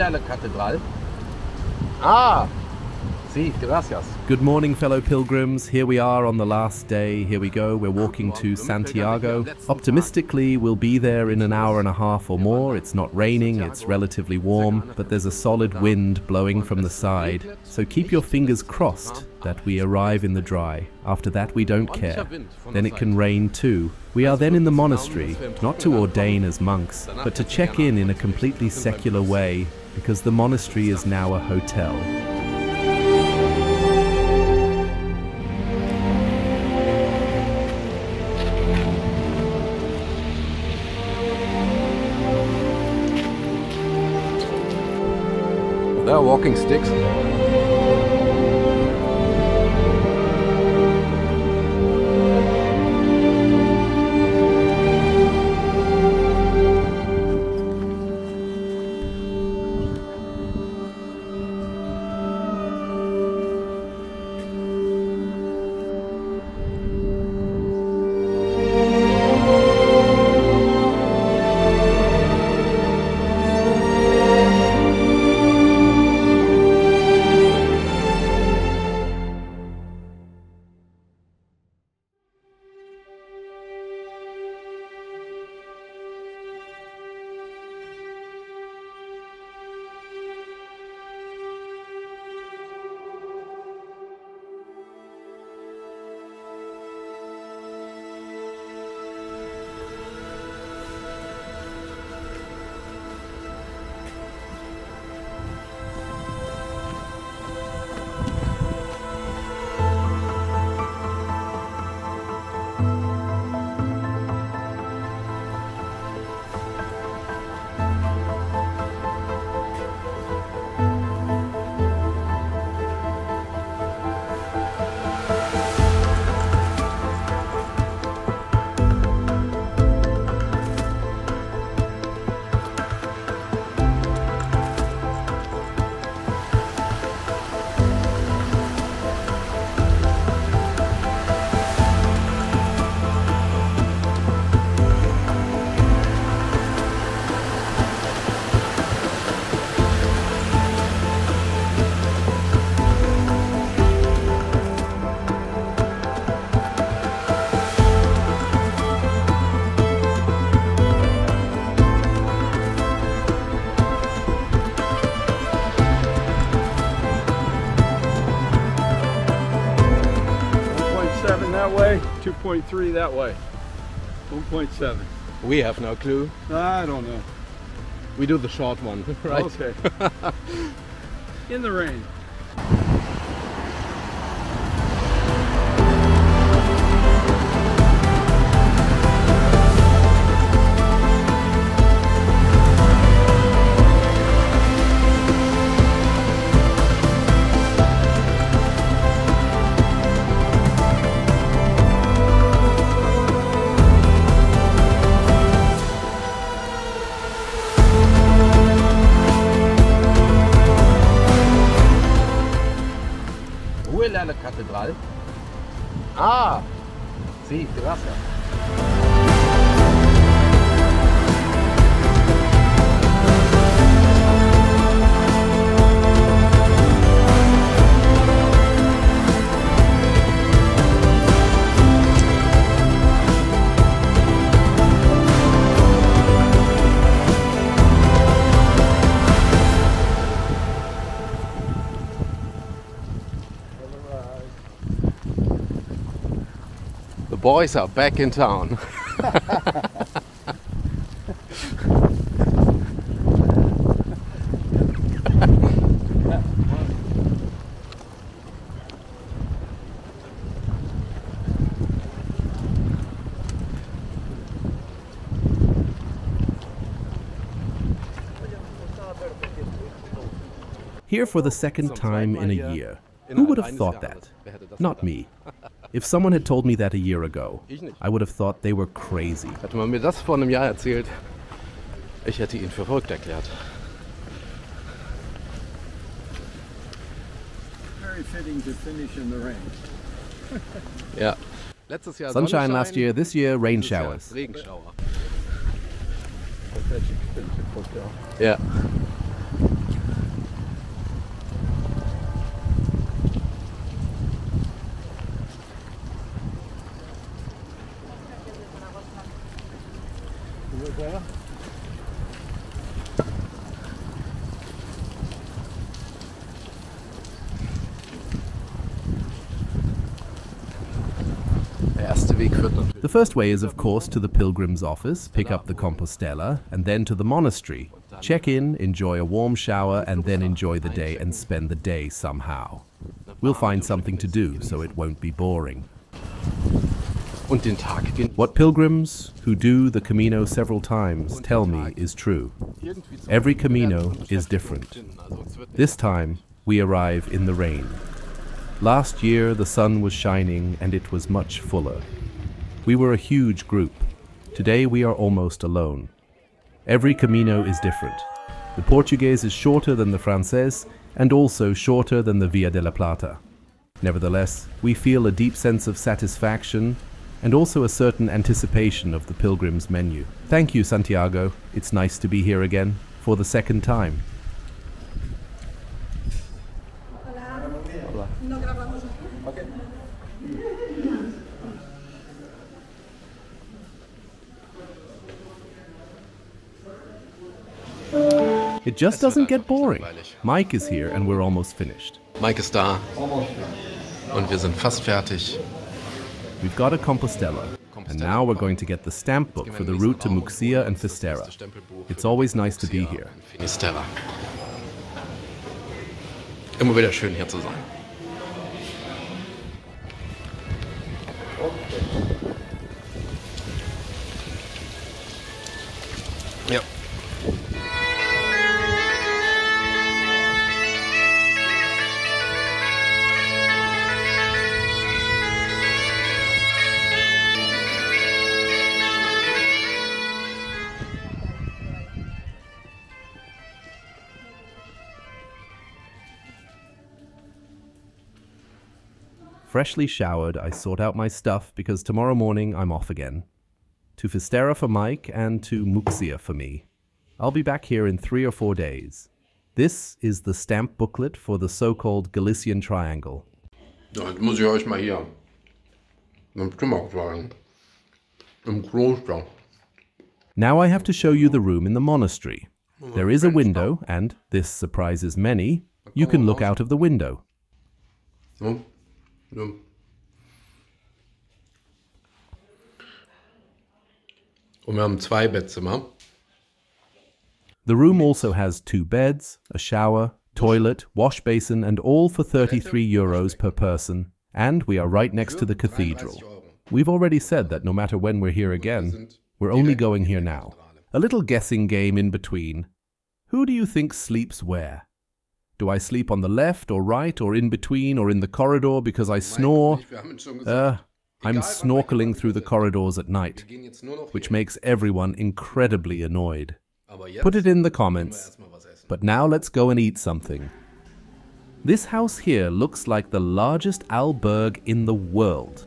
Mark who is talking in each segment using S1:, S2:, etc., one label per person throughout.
S1: la catedral. Ah! Sí, gracias.
S2: Good morning, fellow pilgrims. Here we are on the last day. Here we go. We're walking to Santiago. Optimistically, we'll be there in an hour and a half or more. It's not raining, it's relatively warm, but there's a solid wind blowing from the side. So keep your fingers crossed that we arrive in the dry. After that, we don't care. Then it can rain too. We are then in the monastery, not to ordain as monks, but to check in a completely secular way, because the monastery is now a hotel.
S1: There are walking sticks.
S3: That way, 2.3 that way, 1.7.
S1: We have no clue.
S3: I don't know.
S1: We do the short one, right?
S3: Okay. In the rain.
S1: La catedral. Ah! Sí, gracias. The boys are back in town.
S2: Here for the second time in a year. Who would have thought that? Not me. If someone had told me that a year ago, I would have thought they were crazy.
S1: Hätte man mir das vor einem Jahr erzählt, ich hätte ihn für verrückt erklärt.
S3: Very fitting to finish in the rain.
S1: Ja.
S2: Sunshine last year, this year rain showers.
S1: Regenschauer.
S3: That's expensive hotel.
S1: Ja.
S2: The first way is, of course, to the pilgrim's office, pick up the Compostela, and then to the monastery. Check in, enjoy a warm shower, and then enjoy the day and spend the day somehow. We'll find something to do, so it won't be boring. What pilgrims who do the Camino several times tell me is true. Every Camino is different. This time, we arrive in the rain. Last year, the sun was shining and it was much fuller. We were a huge group. Today, we are almost alone. Every Camino is different. The Portuguese is shorter than the Frances and also shorter than the Via de la Plata. Nevertheless, we feel a deep sense of satisfaction and also a certain anticipation of the pilgrim's menu. Thank you, Santiago. It's nice to be here again for the second time. It just doesn't get boring. Mike is here and we're almost finished.
S1: Mike ist da und wir sind fast fertig.
S2: We've got a Compostela, and now we're going to get the stamp book for the route to Muxia and Finisterre. It's always nice to be here.
S1: Finisterre. Immer wieder schön hier zu sein. Ja.
S2: Freshly showered, I sort out my stuff because tomorrow morning I'm off again. To Finisterre for Mike and to Muxia for me. I'll be back here in 3 or 4 days. This is the stamp booklet for the so-called Galician Triangle.
S1: Jetzt muss ich euch mal hier im Zimmer sagen. Im Kloster.
S2: Now I have to show you the room in the monastery. There is a window and, this surprises many, you can look out of the window.
S1: So. So. Und wir haben 2 Bettzimmer.
S2: The room also has 2 beds, a shower, toilet, wash basin, and all for 33 euros per person. And we are right next to the cathedral. We've already said that no matter when we're here again, we're only going here now. A little guessing game in between. Who do you think sleeps where? Do I sleep on the left or right or in between or in the corridor because I snore? I'm snorkeling through the corridors at night, which makes everyone incredibly annoyed. Put it in the comments. But now let's go and eat something. This house here looks like the largest albergue in the world,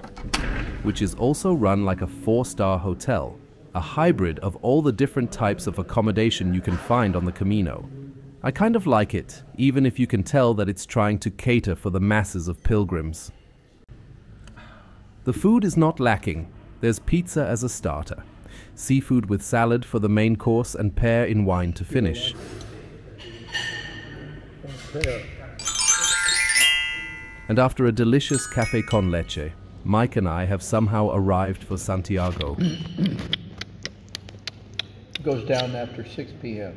S2: which is also run like a 4-star hotel, a hybrid of all the different types of accommodation you can find on the Camino. I kind of like it, even if you can tell that it's trying to cater for the masses of pilgrims. The food is not lacking. There's pizza as a starter, seafood with salad for the main course, and pear in wine to finish. And after a delicious café con leche, Mike and I have somehow arrived for Santiago.
S3: Goes down after 6 p.m.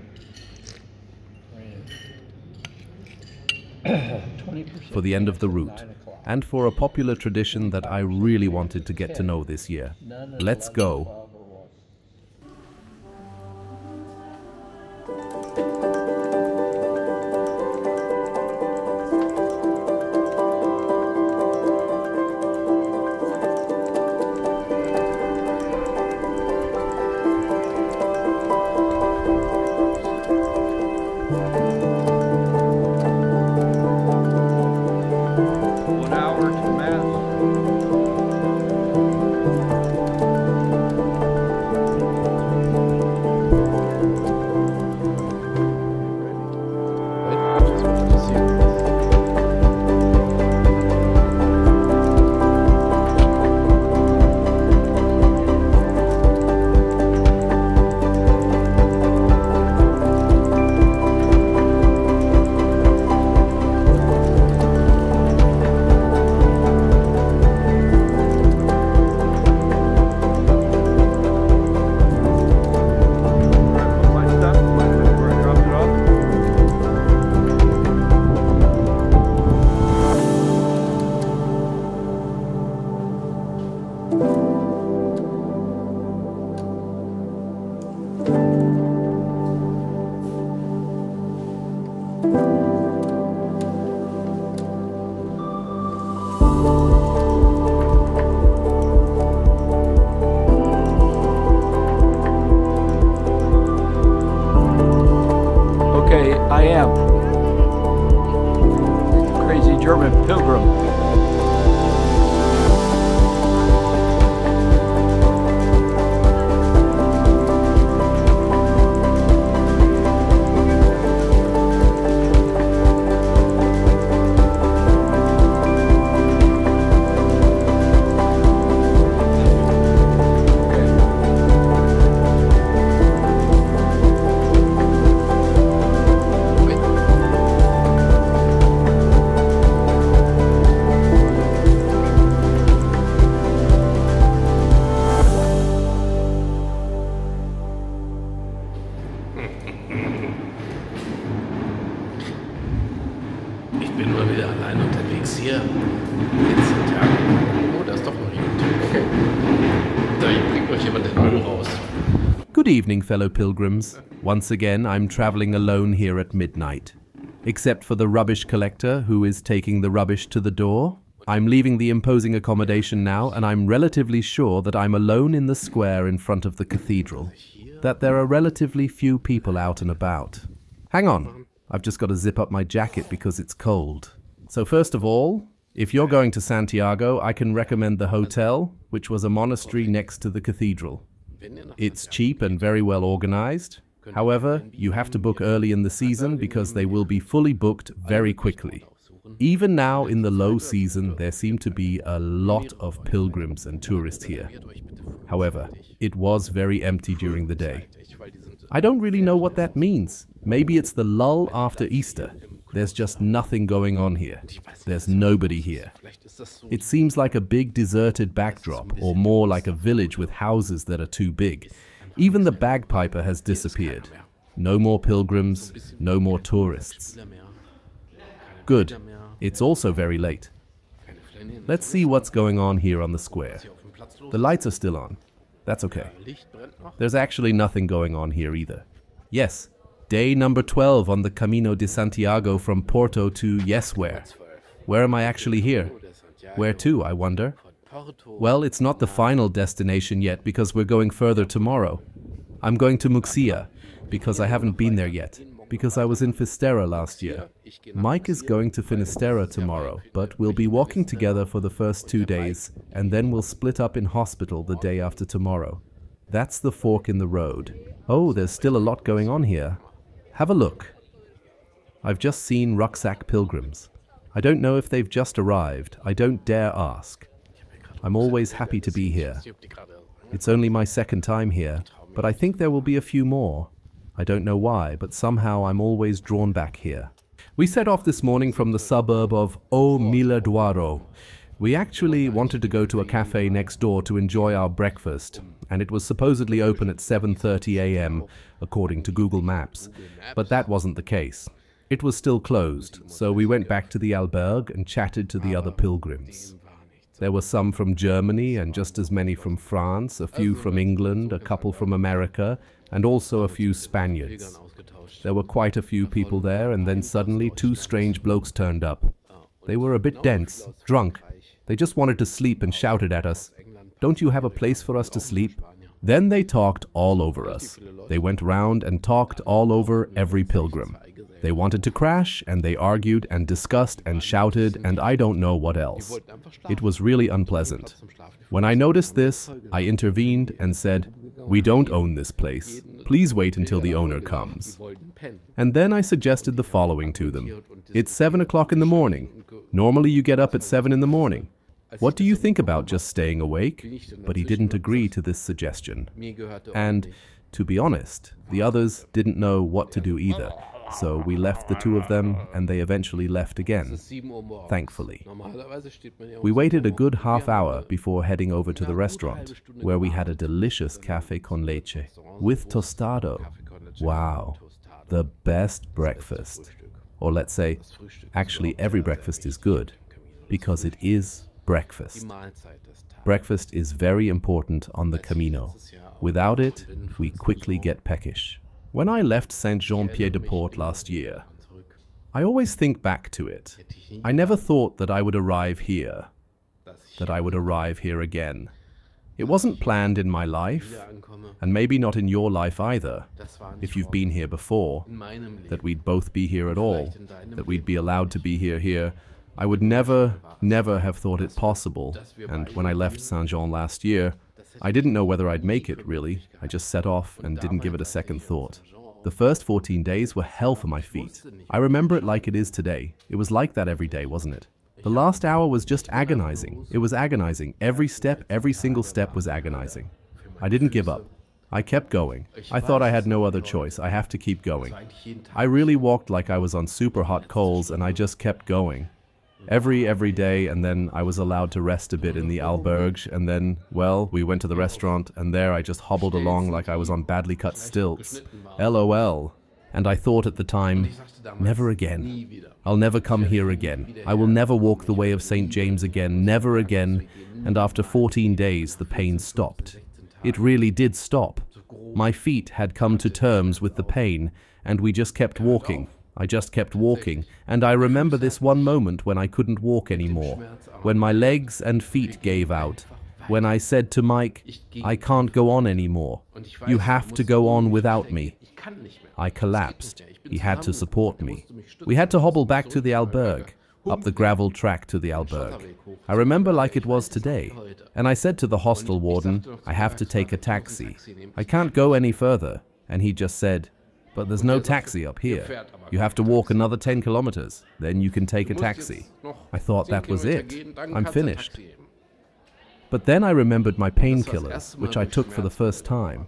S2: For the end of the route, and for a popular tradition that I really wanted to get to know this year. Let's go.
S1: hier in Santiago. Oh, da ist doch noch jemand. Okay. Da bringt euch jemand den Müll raus.
S2: Good evening, fellow pilgrims. Once again, I'm traveling alone here at midnight. Except for the rubbish collector who is taking the rubbish to the door. I'm leaving the imposing accommodation now, and I'm relatively sure that I'm alone in the square in front of the cathedral. That there are relatively few people out and about. Hang on, I've just got to zip up my jacket because it's cold. So first of all, if you're going to Santiago, I can recommend the hotel, which was a monastery next to the cathedral. It's cheap and very well organized. However, you have to book early in the season because they will be fully booked very quickly. Even now in the low season, there seem to be a lot of pilgrims and tourists here. However, it was very empty during the day. I don't really know what that means. Maybe it's the lull after Easter. There's just nothing going on here. There's nobody here. It seems like a big deserted backdrop, or more like a village with houses that are too big. Even the bagpiper has disappeared. No more pilgrims, no more tourists. Good. It's also very late. Let's see what's going on here on the square. The lights are still on. That's okay. There's actually nothing going on here either. Yes, day number 12 on the Camino de Santiago from Porto to yes where? Where am I actually here? Where to, I wonder? Well, it's not the final destination yet because we're going further tomorrow. I'm going to Muxia because I haven't been there yet. Because I was in Finisterre last year. Mike is going to Finisterre tomorrow, but we'll be walking together for the first 2 days, and then we'll split up in hospital the day after tomorrow. That's the fork in the road. Oh, there's still a lot going on here. Have a look. I've just seen rucksack pilgrims. I don't know if they've just arrived. I don't dare ask. I'm always happy to be here. It's only my second time here, but I think there will be a few more. I don't know why, but somehow I'm always drawn back here. We set off this morning from the suburb of Milladoiro. We actually wanted to go to a cafe next door to enjoy our breakfast, and it was supposedly open at 7:30 a.m., according to Google Maps, but that wasn't the case. It was still closed, so we went back to the albergue and chatted to the other pilgrims. There were some from Germany and just as many from France, a few from England, a couple from America, and also a few Spaniards. There were quite a few people there, and then suddenly 2 strange blokes turned up. They were a bit dense, drunk. They just wanted to sleep and shouted at us, "Don't you have a place for us to sleep?" Then they talked all over us. They went round and talked all over every pilgrim. They wanted to crash, and they argued and discussed and shouted, and I don't know what else. It was really unpleasant. When I noticed this, I intervened and said, "We don't own this place. Please wait until the owner comes." And then I suggested the following to them. It's 7 o'clock in the morning. Normally you get up at 7 in the morning. What do you think about just staying awake? But he didn't agree to this suggestion. And, to be honest, the others didn't know what to do either. So we left the 2 of them, and they eventually left again, thankfully. We waited a good half hour before heading over to the restaurant, where we had a delicious café con leche with tostado. Wow, the best breakfast. Or let's say, actually every breakfast is good, because it is breakfast. Breakfast is very important on the Camino. Without it, we quickly get peckish. When I left Saint-Jean-Pied-de-Port last year, I always think back to it. I never thought that I would arrive here, that I would arrive here again. It wasn't planned in my life, and maybe not in your life either, if you've been here before, that we'd both be here at all, that we'd be allowed to be here. I would never have thought it possible, and when I left Saint-Jean last year, I didn't know whether I'd make it, really. I just set off and didn't give it a second thought. The first 14 days were hell for my feet. I remember it like it is today. It was like that every day, wasn't it? The last hour was just agonizing. It was agonizing. Every step, every single step was agonizing. I didn't give up. I kept going. I thought I had no other choice. I have to keep going. I really walked like I was on super hot coals, and I just kept going. Every day, and then I was allowed to rest a bit in the albergue, and then, well, we went to the restaurant, and there I just hobbled along like I was on badly cut stilts. LOL. And I thought at the time, never again. I'll never come here again. I will never walk the way of St. James again, never again. And after 14 days, the pain stopped. It really did stop. My feet had come to terms with the pain, and we just kept walking. I just kept walking, and I remember this one moment when I couldn't walk anymore, when my legs and feet gave out, when I said to Mike, I can't go on anymore. You have to go on without me. I collapsed. He had to support me. We had to hobble back to the albergue, up the gravel track to the albergue. I remember like it was today. And I said to the hostel warden, I have to take a taxi. I can't go any further. And he just said, but there's no taxi up here. You have to walk another 10 kilometers. Then you can take a taxi. I thought that was it. I'm finished. But then I remembered my painkillers, which I took for the first time.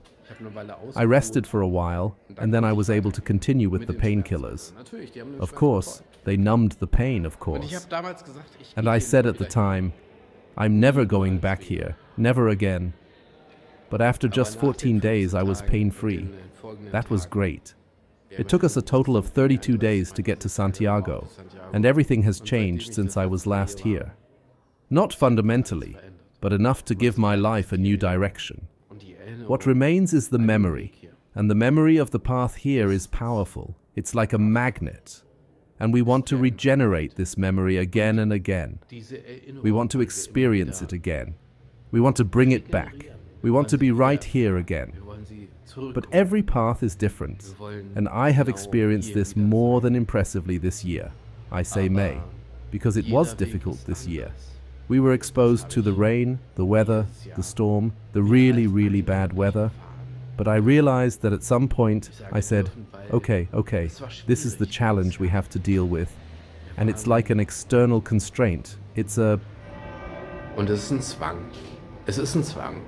S2: I rested for a while, and then I was able to continue with the painkillers. Of course, they numbed the pain, of course. And I said at the time, I'm never going back here, never again. But after just 14 days, I was pain-free. That was great. It took us a total of 32 days to get to Santiago, and everything has changed since I was last here. Not fundamentally, but enough to give my life a new direction. What remains is the memory, and the memory of the path here is powerful. It's like a magnet, and we want to regenerate this memory again and again. We want to experience it again. We want to bring it back. We want to be right here again. But every path is different, and I have experienced this more than impressively this year. I say may, because it was difficult this year. We were exposed to the rain, the weather, the storm, the really, really bad weather. But I realized that at some point I said, okay, this is the challenge we have to deal with. And it's like an external constraint. It's a...
S1: Und es ist ein Zwang. Es ist ein Zwang.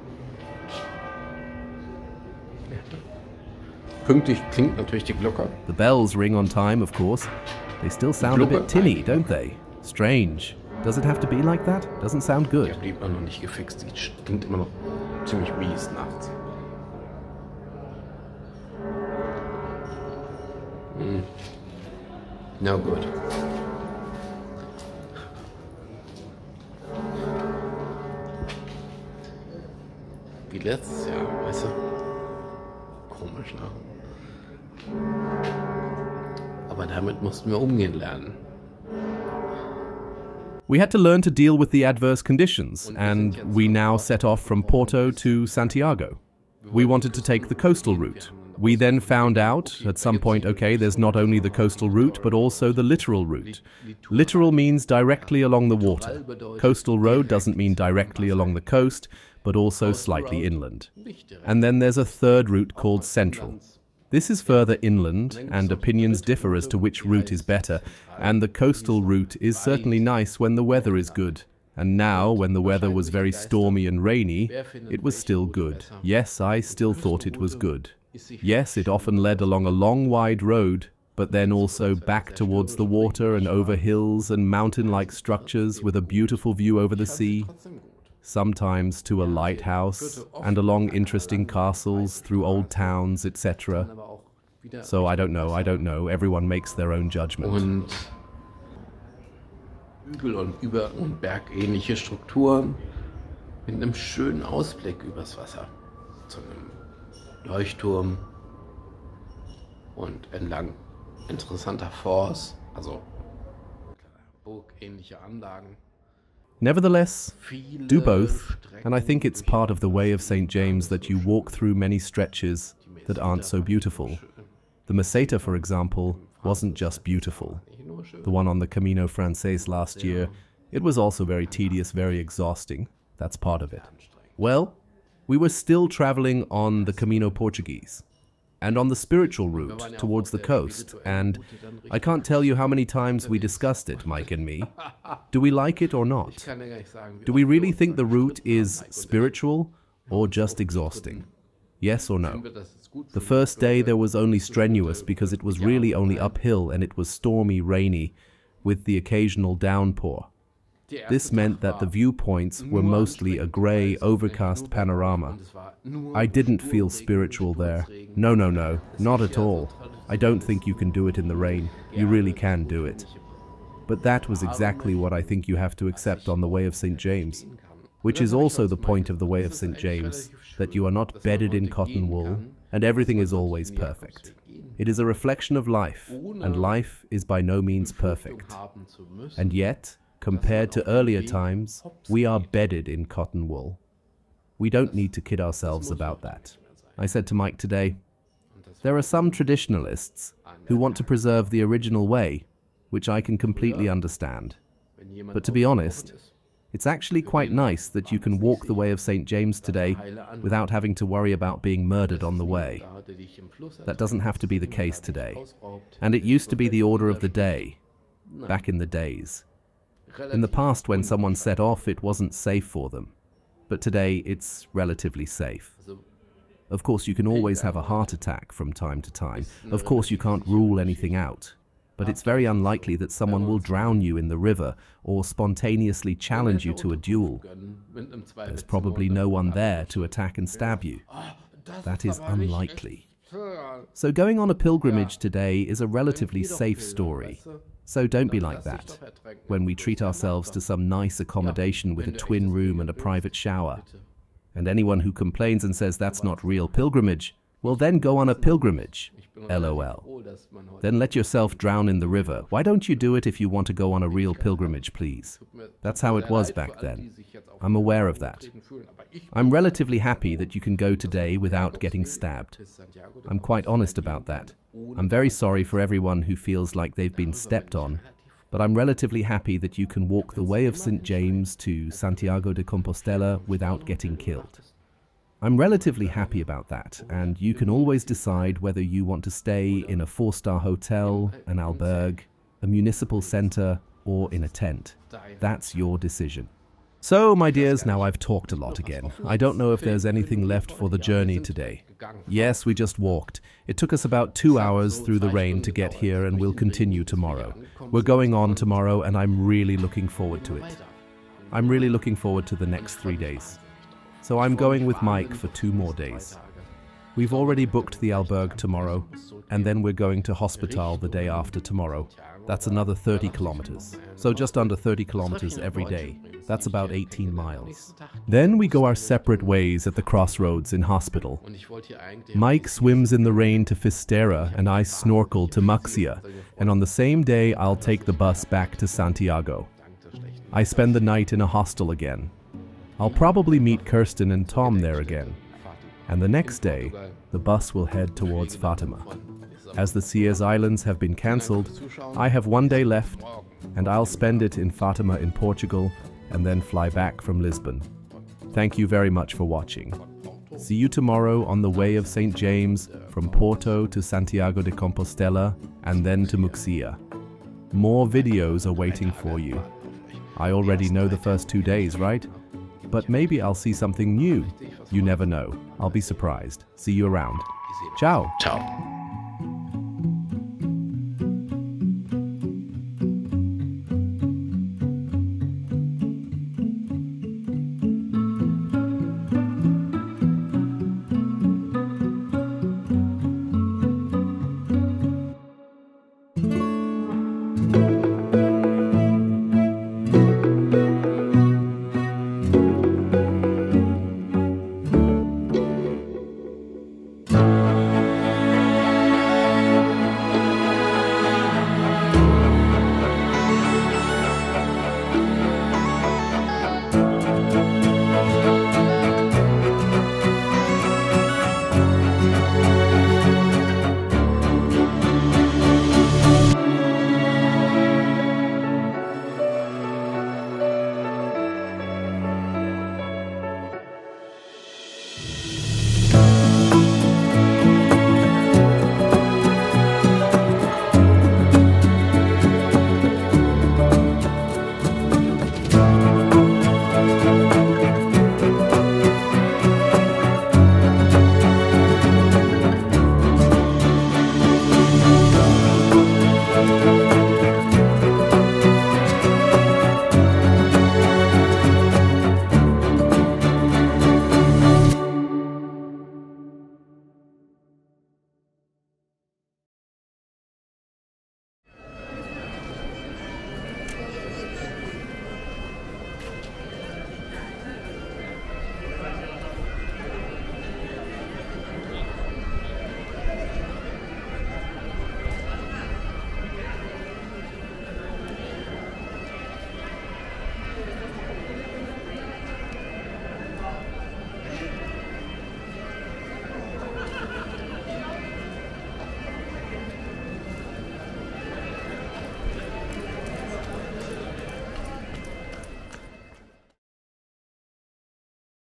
S1: Pünktlich klingt natürlich die Glocke.
S2: The bells ring on time, of course. They still sound a bit tinny, don't they? Strange. Does it have to be like that? Doesn't sound good.
S1: Die blieb noch nicht gefixt. Die klingt immer noch ziemlich mies nachts. No good. Wie letztes Jahr, weißt du? Komisch, ne? Aber damit mussten wir umgehen lernen.
S2: We had to learn to deal with the adverse conditions, and we now set off from Porto to Santiago. We wanted to take the coastal route. We then found out, at some point, okay, there's not only the coastal route, but also the littoral route. Littoral means directly along the water. Coastal road doesn't mean directly along the coast, but also slightly inland. And then there's a third route called central. This is further inland, and opinions differ as to which route is better, and the coastal route is certainly nice when the weather is good. And now, when the weather was very stormy and rainy, it was still good. Yes, I still thought it was good. Yes, it often led along a long, wide road, but then also back towards the water and over hills and mountain-like structures with a beautiful view over the sea. Sometimes to a lighthouse, and along interesting castles, through old towns, etc. So I don't know, everyone makes their own judgment.
S1: Und Hügel und Über- und bergähnliche Strukturen mit einem schönen Ausblick übers Wasser. Zu einem Leuchtturm und entlang interessanter Forts, also burgähnliche Anlagen.
S2: Nevertheless, do both, and I think it's part of the way of St. James that you walk through many stretches that aren't so beautiful. The Meseta, for example, wasn't just beautiful. The one on the Camino Frances last year, it was also very tedious, very exhausting. That's part of it. Well, we were still traveling on the Camino Portugues and on the spiritual route towards the coast, and I can't tell you how many times we discussed it, Mike and me. Do we like it or not? Do we really think the route is spiritual or just exhausting? Yes or no? The first day there was only strenuous because it was really only uphill and it was stormy, rainy, with the occasional downpour. This meant that the viewpoints were mostly a grey, overcast panorama. I didn't feel spiritual there. No, not at all. I don't think you can do it in the rain. You really can do it. But that was exactly what I think you have to accept on the Way of St. James, which is also the point of the Way of St. James, that you are not bedded in cotton wool and everything is always perfect. It is a reflection of life, and life is by no means perfect. And yet, compared to earlier times, we are bedded in cotton wool. We don't need to kid ourselves about that. I said to Mike today, there are some traditionalists who want to preserve the original way, which I can completely understand. But to be honest, it's actually quite nice that you can walk the Way of St. James today without having to worry about being murdered on the way. That doesn't have to be the case today. And it used to be the order of the day, back in the days. In the past, when someone set off, it wasn't safe for them. But today, it's relatively safe. Of course, you can always have a heart attack from time to time. Of course, you can't rule anything out. But it's very unlikely that someone will drown you in the river or spontaneously challenge you to a duel. There's probably no one there to attack and stab you. That is unlikely. So going on a pilgrimage today is a relatively safe story. So don't be like that when we treat ourselves to some nice accommodation with a twin room and a private shower. And anyone who complains and says that's not real pilgrimage, well then go on a pilgrimage. LOL. Then let yourself drown in the river. Why don't you do it if you want to go on a real pilgrimage, please? That's how it was back then. I'm aware of that. I'm relatively happy that you can go today without getting stabbed. I'm quite honest about that. I'm very sorry for everyone who feels like they've been stepped on, but I'm relatively happy that you can walk the Way of St. James to Santiago de Compostela without getting killed. I'm relatively happy about that, and you can always decide whether you want to stay in a 4-star hotel, an albergue, a municipal center, or in a tent. That's your decision. So, my dears, now I've talked a lot again. I don't know if there's anything left for the journey today. Yes, we just walked. It took us about 2 hours through the rain to get here, and we'll continue tomorrow. We're going on tomorrow, and I'm really looking forward to it. I'm really looking forward to the next 3 days. So I'm going with Mike for 2 more days. We've already booked the albergue tomorrow, and then we're going to hospital the day after tomorrow. That's another 30 kilometers. So just under 30 kilometers every day. That's about 18 miles. Then we go our separate ways at the crossroads in hospital. Mike swims in the rain to Fistera, and I snorkel to Muxia, and on the same day I'll take the bus back to Santiago. I spend the night in a hostel again. I'll probably meet Kirsten and Tom there again. And the next day, the bus will head towards Fatima. As the Sierra Islands have been cancelled, I have 1 day left, and I'll spend it in Fatima in Portugal and then fly back from Lisbon. Thank you very much for watching. See you tomorrow on the Way of St. James from Porto to Santiago de Compostela and then to Muxia. More videos are waiting for you. I already know the first 2 days, right? But maybe I'll see something new. You never know. I'll be surprised. See you around. Ciao.
S1: Ciao.